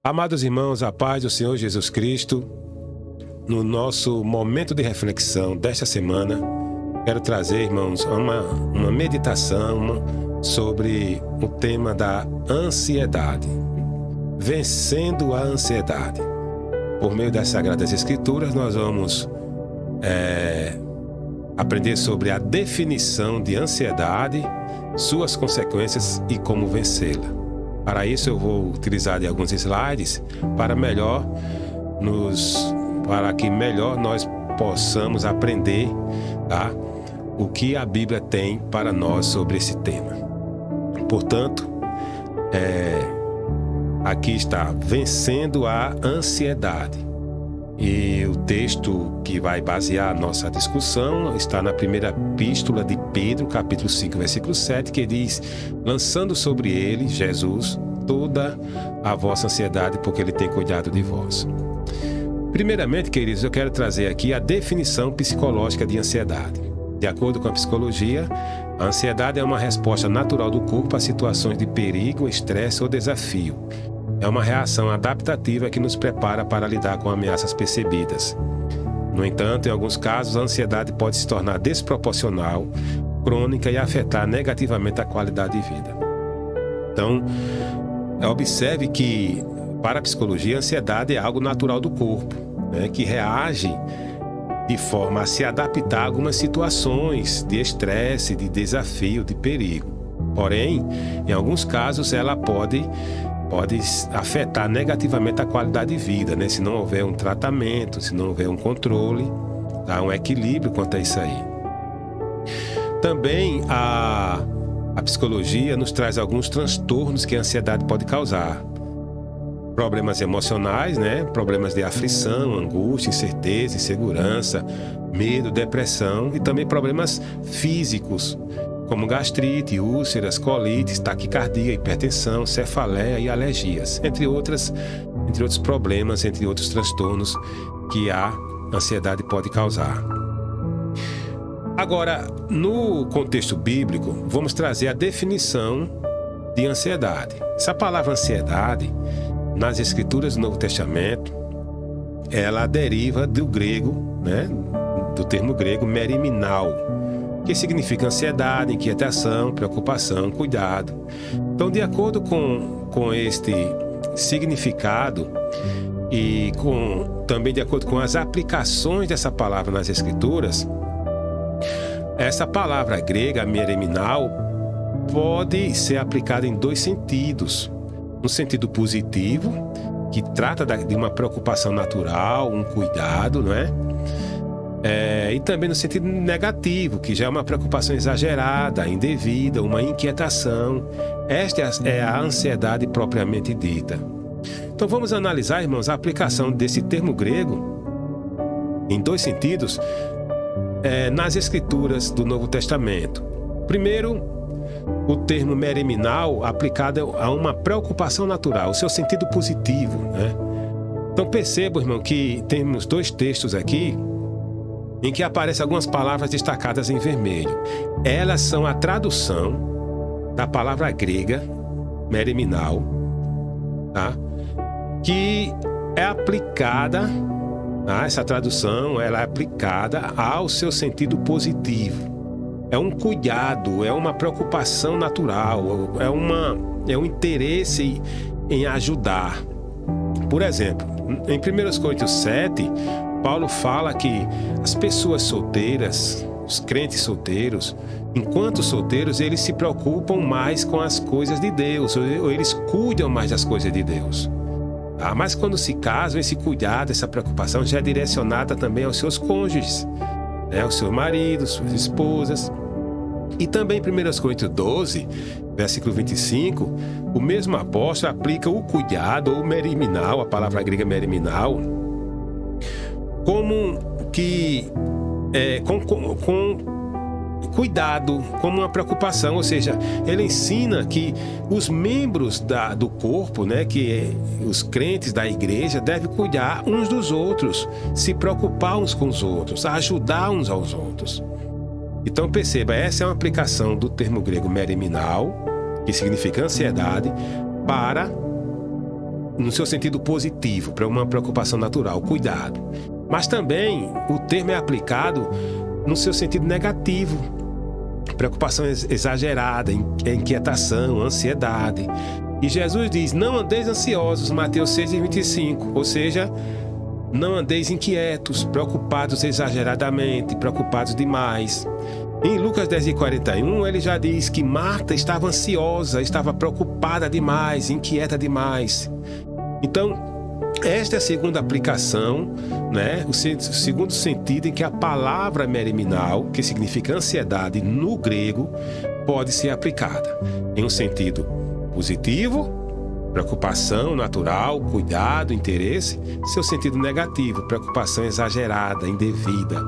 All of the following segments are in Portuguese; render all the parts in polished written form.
Amados irmãos, a paz do Senhor Jesus Cristo, no nosso momento de reflexão desta semana, quero trazer, irmãos, uma meditação sobre o tema da ansiedade, vencendo a ansiedade. Por meio das Sagradas Escrituras, nós vamos aprender sobre a definição de ansiedade, suas consequências e como vencê-la. Para isso eu vou utilizar de alguns slides para que melhor nós possamos aprender, tá? O que a Bíblia tem para nós sobre esse tema. Portanto, aqui está, vencendo a ansiedade. E o texto que vai basear a nossa discussão está na primeira epístola de Pedro, capítulo 5, versículo 7, que diz: lançando sobre ele, Jesus, toda a vossa ansiedade, porque ele tem cuidado de vós. Primeiramente, queridos, eu quero trazer aqui a definição psicológica de ansiedade. De acordo com a psicologia, a ansiedade é uma resposta natural do corpo a situações de perigo, estresse ou desafio. É uma reação adaptativa que nos prepara para lidar com ameaças percebidas. No entanto, em alguns casos, a ansiedade pode se tornar desproporcional, crônica e afetar negativamente a qualidade de vida. Então, observe que, para a psicologia, a ansiedade é algo natural do corpo, que reage de forma a se adaptar a algumas situações de estresse, de desafio, de perigo. Porém, em alguns casos, ela pode afetar negativamente a qualidade de vida, se não houver um tratamento, se não houver um controle, um equilíbrio quanto a isso aí. Também a psicologia nos traz alguns transtornos que a ansiedade pode causar. Problemas emocionais, problemas de aflição, angústia, incerteza, insegurança, medo, depressão, e também problemas físicos, como gastrite, úlceras, colites, taquicardia, hipertensão, cefaleia e alergias, entre outros problemas, entre outros transtornos que a ansiedade pode causar. Agora, no contexto bíblico, vamos trazer a definição de ansiedade. Essa palavra ansiedade, nas Escrituras do Novo Testamento, ela deriva do grego, do termo grego meriminal, que significa ansiedade, inquietação, preocupação, cuidado. Então, de acordo com este significado e também de acordo com as aplicações dessa palavra nas Escrituras, essa palavra grega, meriminal, pode ser aplicada em dois sentidos. No sentido positivo, que trata de uma preocupação natural, um cuidado, e também no sentido negativo, que já é uma preocupação exagerada, indevida, uma inquietação. Esta é a ansiedade propriamente dita. Então vamos analisar, irmãos, a aplicação desse termo grego em dois sentidos nas Escrituras do Novo Testamento. Primeiro, o termo meriminal aplicado a uma preocupação natural, o seu sentido positivo. Então perceba, irmão, que temos dois textos aqui em que aparecem algumas palavras destacadas em vermelho. Elas são a tradução da palavra grega, meriminal, que é aplicada, essa tradução ela é aplicada ao seu sentido positivo. É um cuidado, é uma preocupação natural, é um interesse em ajudar. Por exemplo, em 1 Coríntios 7, Paulo fala que as pessoas solteiras, os crentes solteiros, enquanto solteiros, eles se preocupam mais com as coisas de Deus, ou eles cuidam mais das coisas de Deus. Mas quando se casam, esse cuidado, essa preocupação já é direcionada também aos seus cônjuges, aos seus maridos, suas esposas. E também em 1 Coríntios 12, versículo 25, o mesmo apóstolo aplica o cuidado, ou meriminal, a palavra grega meriminal, como que com cuidado, como uma preocupação. Ou seja, ele ensina que os membros do corpo, que os crentes da igreja devem cuidar uns dos outros, se preocupar uns com os outros, ajudar uns aos outros. Então perceba, essa é uma aplicação do termo grego meriminal, que significa ansiedade, para no seu sentido positivo, para uma preocupação natural, cuidado. Mas também o termo é aplicado no seu sentido negativo, preocupação exagerada, inquietação, ansiedade. E Jesus diz: não andeis ansiosos, Mateus 6,25, ou seja, não andeis inquietos, preocupados exageradamente, preocupados demais. Em Lucas 10,41, ele já diz que Marta estava ansiosa, estava preocupada demais, inquieta demais. Então, esta é a segunda aplicação, né? O segundo sentido em que a palavra meriminal, que significa ansiedade no grego, pode ser aplicada. Em um sentido positivo, preocupação natural, cuidado, interesse. Seu sentido negativo, preocupação exagerada, indevida.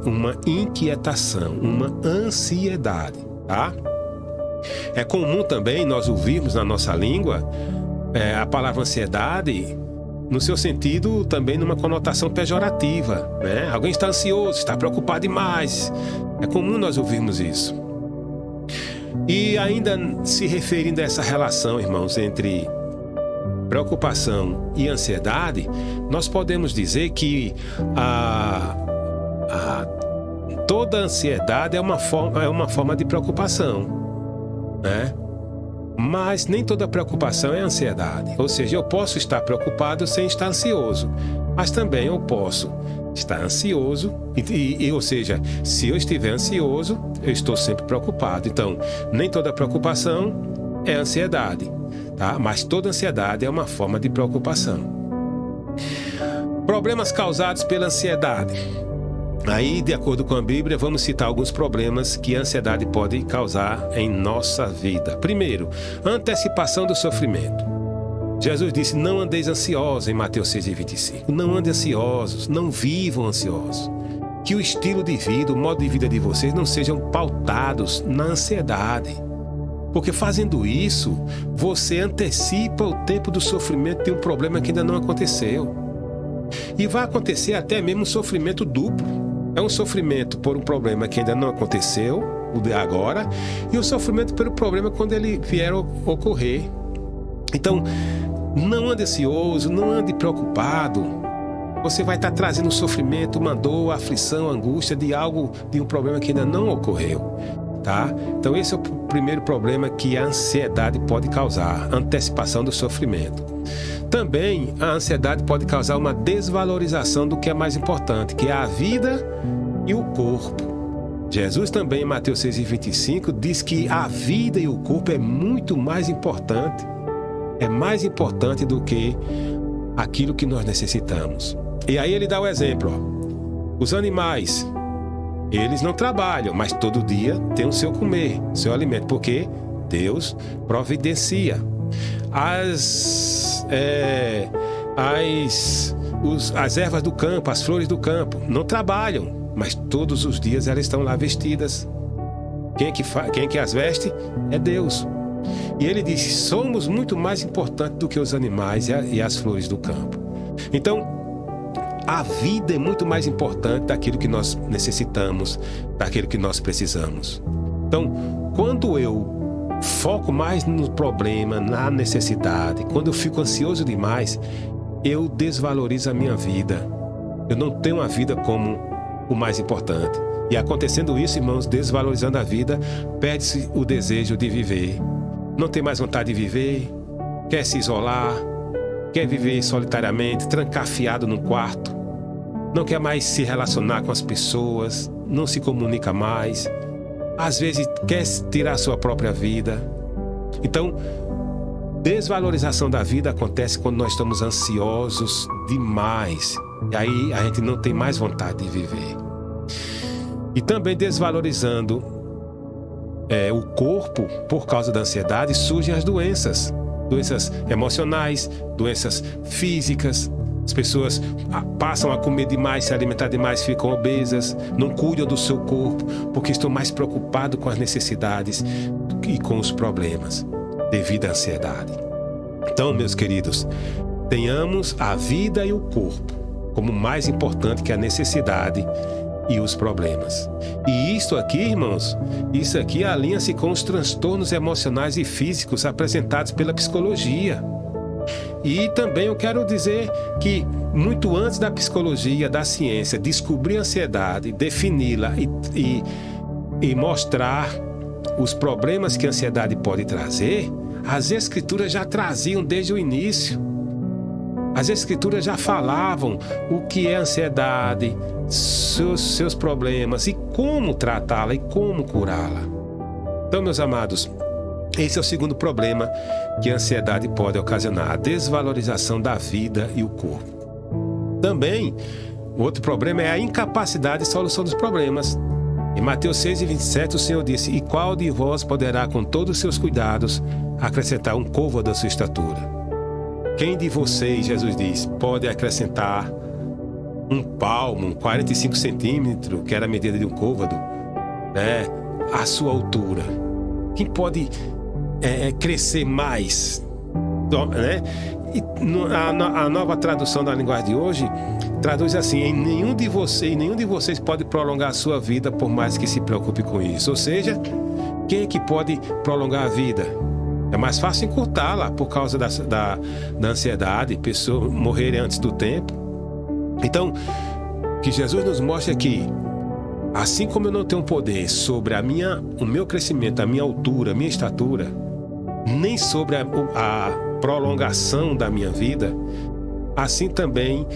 Uma inquietação, uma ansiedade, tá? É comum também nós ouvirmos na nossa língua a palavra ansiedade no seu sentido também numa conotação pejorativa, né? Alguém está ansioso, está preocupado demais. É comum nós ouvirmos isso. E ainda se referindo a essa relação, irmãos, entre preocupação e ansiedade, nós podemos dizer que toda ansiedade é uma forma de preocupação, né? Mas nem toda preocupação é ansiedade. Ou seja, eu posso estar preocupado sem estar ansioso, mas também eu posso estar ansioso, ou seja, se eu estiver ansioso, eu estou sempre preocupado. Então, nem toda preocupação é ansiedade, tá? Mas toda ansiedade é uma forma de preocupação. Problemas causados pela ansiedade. Aí, de acordo com a Bíblia, vamos citar alguns problemas que a ansiedade pode causar em nossa vida. Primeiro, antecipação do sofrimento. Jesus disse: não andeis ansiosos, em Mateus 6,25. Não andem ansiosos, não vivam ansiosos. Que o estilo de vida, o modo de vida de vocês não sejam pautados na ansiedade. Porque fazendo isso, você antecipa o tempo do sofrimento de um problema que ainda não aconteceu. E vai acontecer até mesmo um sofrimento duplo. É um sofrimento por um problema que ainda não aconteceu, o de agora, e o sofrimento pelo problema quando ele vier a ocorrer. Então, não ande ansioso, não ande preocupado. Você vai estar trazendo sofrimento, uma dor, aflição, angústia de um problema que ainda não ocorreu, tá? Então, esse é o primeiro problema que a ansiedade pode causar, antecipação do sofrimento. Também a ansiedade pode causar uma desvalorização do que é mais importante, que é a vida e o corpo. Jesus também, em Mateus 6,25, diz que a vida e o corpo é muito mais importante. É mais importante do que aquilo que nós necessitamos. E aí ele dá o exemplo, ó. Os animais, eles não trabalham, mas todo dia tem o seu comer, o seu alimento, porque Deus providencia. As ervas do campo, as flores do campo, não trabalham, mas todos os dias elas estão lá vestidas. Quem é que as veste? É Deus. E ele diz: somos muito mais importantes do que os animais e as flores do campo. Então, a vida é muito mais importante daquilo que nós necessitamos, daquilo que nós precisamos. Então, quando eu foco mais no problema, na necessidade, quando eu fico ansioso demais, eu desvalorizo a minha vida. Eu não tenho a vida como o mais importante. E acontecendo isso, irmãos, desvalorizando a vida, perde-se o desejo de viver. Não tem mais vontade de viver, quer se isolar, quer viver solitariamente, trancafiado num quarto, não quer mais se relacionar com as pessoas, não se comunica mais, às vezes quer tirar sua própria vida. Então, desvalorização da vida acontece quando nós estamos ansiosos demais. E aí a gente não tem mais vontade de viver. E também desvalorizando o corpo, por causa da ansiedade, surgem as doenças. Doenças emocionais, doenças físicas. As pessoas passam a comer demais, se alimentar demais, ficam obesas, não cuidam do seu corpo, porque estão mais preocupados com as necessidades e com os problemas, devido à ansiedade. Então, meus queridos, tenhamos a vida e o corpo como mais importante que a necessidade e os problemas. E isso aqui, irmãos, isso aqui alinha-se com os transtornos emocionais e físicos apresentados pela psicologia. E também eu quero dizer que muito antes da psicologia, da ciência, descobrir a ansiedade, defini-la e mostrar os problemas que a ansiedade pode trazer, as escrituras já traziam desde o início. As escrituras já falavam o que é ansiedade, seus problemas e como tratá-la e como curá-la. Então, meus amados, esse é o segundo problema que a ansiedade pode ocasionar: a desvalorização da vida e o corpo. Também, o outro problema é a incapacidade de solução dos problemas. Em Mateus 6:27, o Senhor disse: "E qual de vós poderá, com todos os seus cuidados, acrescentar um côvado à sua estatura? Quem de vocês," Jesus diz, "pode acrescentar um palmo, 45 centímetros, que era a medida de um côvado, né, à sua altura? Quem pode crescer mais?" Né? E a nova tradução da linguagem de hoje traduz assim: nenhum de vocês pode prolongar a sua vida por mais que se preocupe com isso. Ou seja, quem é que pode prolongar a vida? É mais fácil encurtá-la por causa da ansiedade, pessoas morrerem antes do tempo. Então, o que Jesus nos mostra é que, assim como eu não tenho poder sobre o meu crescimento, a minha altura, a minha estatura, nem sobre a prolongação da minha vida, assim também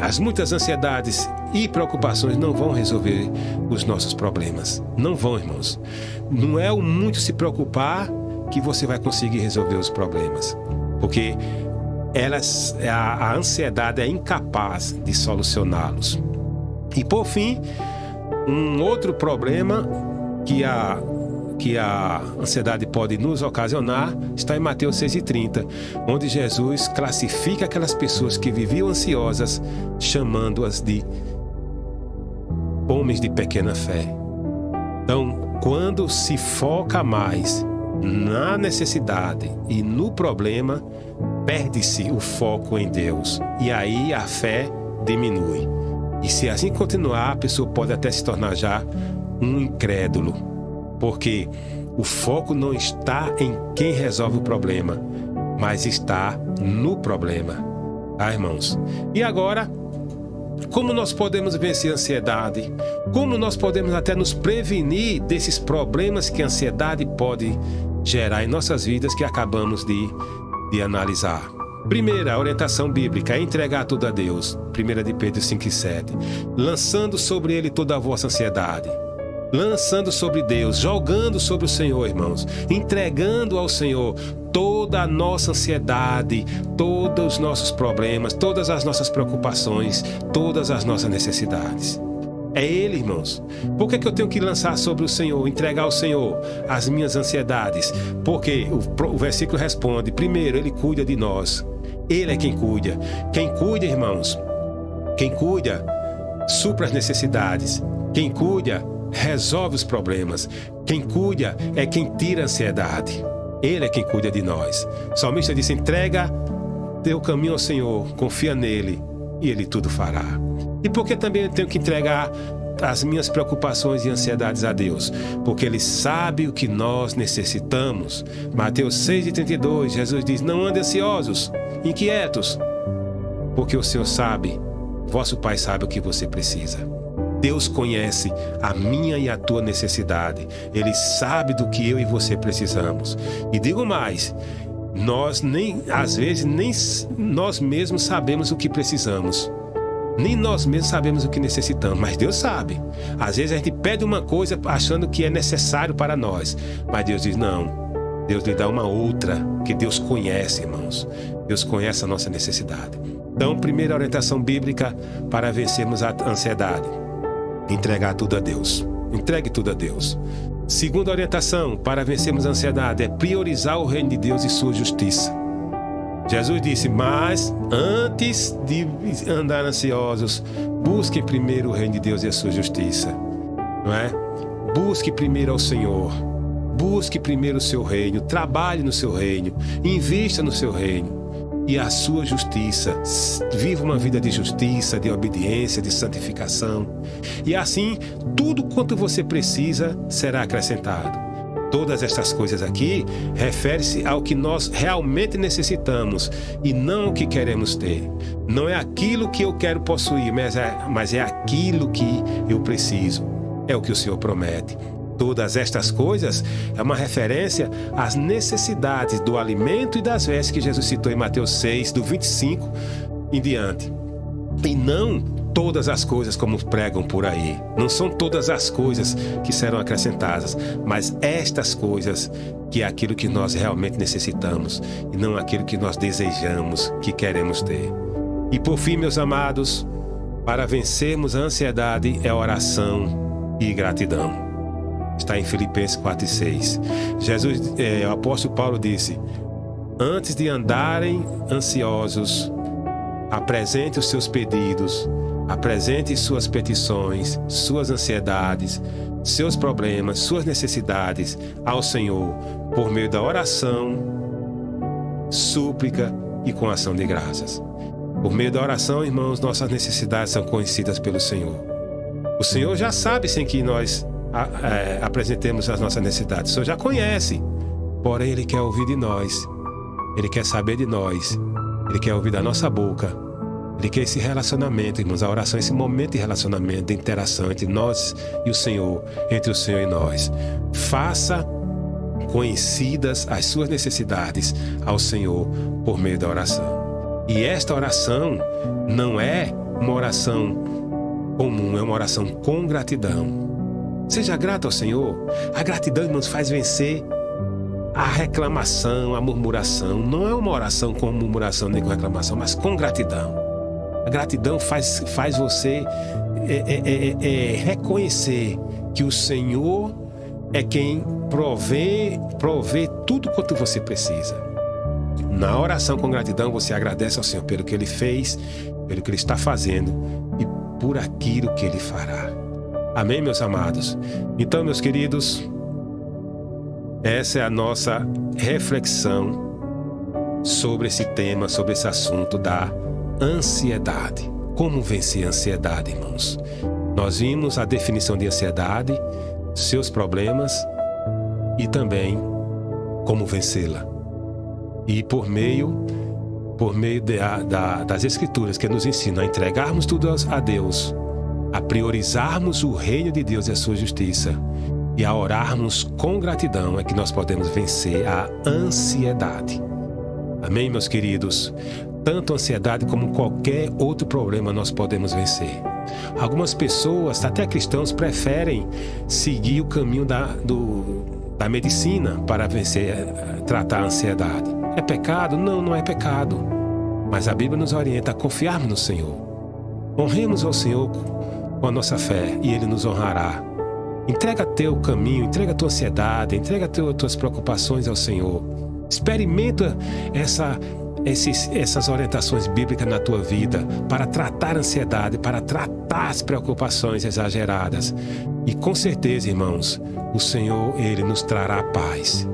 as muitas ansiedades e preocupações não vão resolver os nossos problemas. Não vão, irmãos. Não é o muito se preocupar que você vai conseguir resolver os problemas, porque a ansiedade é incapaz de solucioná-los. E por fim, um outro problema que a ansiedade pode nos ocasionar está em Mateus 6:30, onde Jesus classifica aquelas pessoas que viviam ansiosas, chamando-as de homens de pequena fé. Então, quando se foca mais na necessidade e no problema, perde-se o foco em Deus, e aí a fé diminui. E se assim continuar, a pessoa pode até se tornar já um incrédulo, porque o foco não está em quem resolve o problema, mas está no problema. Irmãos? E agora, como nós podemos vencer a ansiedade? Como nós podemos até nos prevenir desses problemas que a ansiedade pode gerar em nossas vidas, que acabamos de analisar? Primeira, a orientação bíblica é entregar tudo a Deus. 1 de Pedro 5:7. Lançando sobre Ele toda a vossa ansiedade. Lançando sobre Deus, jogando sobre o Senhor, irmãos. Entregando ao Senhor toda a nossa ansiedade, todos os nossos problemas, todas as nossas preocupações, todas as nossas necessidades. É Ele, irmãos. Por que eu tenho que lançar sobre o Senhor, entregar ao Senhor as minhas ansiedades? Porque o versículo responde: primeiro, Ele cuida de nós. Ele é quem cuida. Quem cuida, irmãos, quem cuida, supra as necessidades. Quem cuida, resolve os problemas. Quem cuida é quem tira a ansiedade. Ele é quem cuida de nós. O salmista disse: entrega teu caminho ao Senhor, confia nele e Ele tudo fará. E por que também eu tenho que entregar as minhas preocupações e ansiedades a Deus? Porque Ele sabe o que nós necessitamos. Mateus 6:32, Jesus diz: não andem ansiosos, inquietos, porque o Senhor sabe, vosso Pai sabe o que você precisa. Deus conhece a minha e a tua necessidade. Ele sabe do que eu e você precisamos. E digo mais, às vezes nem nós mesmos sabemos o que precisamos. Nem nós mesmos sabemos o que necessitamos, mas Deus sabe. Às vezes a gente pede uma coisa achando que é necessário para nós, mas Deus diz não. Deus lhe dá uma outra, que Deus conhece, irmãos. Deus conhece a nossa necessidade. Então, primeira orientação bíblica para vencermos a ansiedade: entregar tudo a Deus. Entregue tudo a Deus. Segunda orientação para vencermos a ansiedade é priorizar o reino de Deus e sua justiça. Jesus disse: mas antes de andar ansiosos, busquem primeiro o reino de Deus e a sua justiça. Não é? Busque primeiro ao Senhor. Busque primeiro o seu reino. Trabalhe no seu reino. Invista no seu reino. e a sua justiça. Viva uma vida de justiça, de obediência, de santificação. E assim, tudo quanto você precisa será acrescentado. Todas estas coisas aqui referem-se ao que nós realmente necessitamos e não o que queremos ter. Não é aquilo que eu quero possuir, mas é aquilo que eu preciso. É o que o Senhor promete. Todas estas coisas é uma referência às necessidades do alimento e das vestes que Jesus citou em Mateus 6, do 25 em diante. E não todas as coisas como pregam por aí. Não são todas as coisas que serão acrescentadas, mas estas coisas que é aquilo que nós realmente necessitamos e não aquilo que nós desejamos, que queremos ter. E por fim, meus amados, para vencermos a ansiedade é oração e gratidão. Está em Filipenses 4:6. O apóstolo Paulo disse: antes de andarem ansiosos, apresente os seus pedidos, apresente suas petições, suas ansiedades, seus problemas, suas necessidades ao Senhor por meio da oração, súplica e com ação de graças. Por meio da oração, irmãos, nossas necessidades são conhecidas pelo Senhor. O Senhor já sabe sem que nós apresentemos as nossas necessidades. O Senhor já conhece, porém Ele quer ouvir de nós. Ele quer saber de nós. Ele quer ouvir da nossa boca. Ele quer esse relacionamento, irmãos, a oração, esse momento de relacionamento, de interação entre nós e o Senhor, entre o Senhor e nós. Faça conhecidas as suas necessidades ao Senhor por meio da oração. E esta oração não é uma oração comum, é uma oração com gratidão. Seja grato ao Senhor. A gratidão, irmãos, faz vencer a reclamação, a murmuração. Não é uma oração com murmuração nem com reclamação, mas com gratidão. A gratidão faz você reconhecer que o Senhor é quem provê tudo quanto você precisa. Na oração com gratidão, você agradece ao Senhor pelo que Ele fez, pelo que Ele está fazendo e por aquilo que Ele fará. Amém, meus amados? Então, meus queridos, essa é a nossa reflexão sobre esse tema, sobre esse assunto da ansiedade. Como vencer a ansiedade, irmãos? Nós vimos a definição de ansiedade, seus problemas e também como vencê-la. E por meio das Escrituras que nos ensinam a entregarmos tudo a Deus, a priorizarmos o reino de Deus e a sua justiça e a orarmos com gratidão, é que nós podemos vencer a ansiedade. Amém, meus queridos? Tanto a ansiedade como qualquer outro problema nós podemos vencer. Algumas pessoas, até cristãos, preferem seguir o caminho da medicina para tratar a ansiedade. É pecado? Não, não é pecado. Mas a Bíblia nos orienta a confiarmos no Senhor. Honremos ao Senhor com a nossa fé e Ele nos honrará. Entrega teu caminho, entrega a tua ansiedade, entrega as tuas preocupações ao Senhor. Experimenta essas orientações bíblicas na tua vida para tratar a ansiedade, para tratar as preocupações exageradas. E com certeza, irmãos, o Senhor, Ele nos trará paz,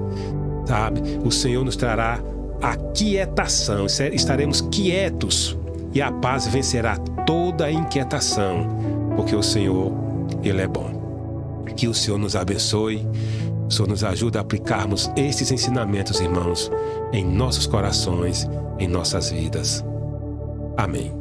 sabe? O Senhor nos trará a quietação, estaremos quietos e a paz vencerá toda a inquietação, porque o Senhor, Ele é bom. Que o Senhor nos abençoe, o Senhor nos ajude a aplicarmos estes ensinamentos, irmãos, em nossos corações, em nossas vidas. Amém.